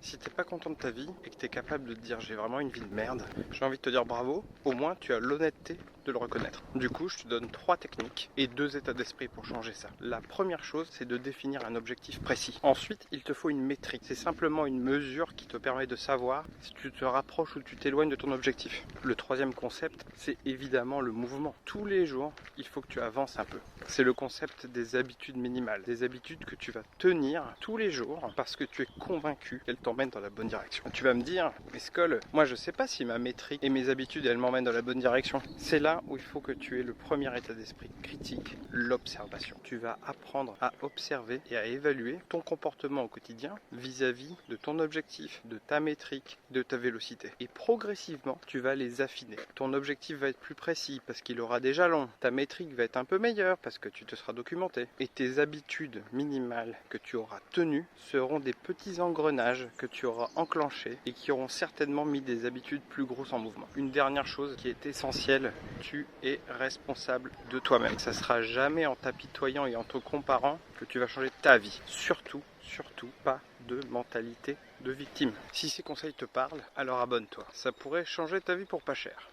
Si t'es pas content de ta vie et que t'es capable de te dire j'ai vraiment une vie de merde, j'ai envie de te dire bravo, au moins tu as l'honnêteté de le reconnaître. Du coup, je te donne 3 techniques et 2 états d'esprit pour changer ça. La première chose, c'est de définir un objectif précis. Ensuite, il te faut une métrique. C'est simplement une mesure qui te permet de savoir si tu te rapproches ou tu t'éloignes de ton objectif. Le troisième concept, c'est évidemment le mouvement. Tous les jours, il faut que tu avances un peu. C'est le concept des habitudes minimales, des habitudes que tu vas tenir tous les jours parce que tu es convaincu qu'elles t'emmènent dans la bonne direction. Tu vas me dire, mais Skoll, moi je sais pas si ma métrique et mes habitudes elles m'emmènent dans la bonne direction. C'est là où il faut que tu aies le premier état d'esprit critique, l'observation. Tu vas apprendre à observer et à évaluer ton comportement au quotidien vis-à-vis de ton objectif, de ta métrique, de ta vélocité. Et progressivement, tu vas les affiner. Ton objectif va être plus précis parce qu'il aura des jalons. Ta métrique va être un peu meilleure parce que tu te seras documenté. Et tes habitudes minimales que tu auras tenues seront des petits engrenages que tu auras enclenchés et qui auront certainement mis des habitudes plus grosses en mouvement. Une dernière chose qui est essentielle, tu es responsable de toi-même. Ça sera jamais en t'apitoyant et en te comparant que tu vas changer ta vie. Surtout pas de mentalité de victime. Si ces conseils te parlent, alors abonne-toi. Ça pourrait changer ta vie pour pas cher.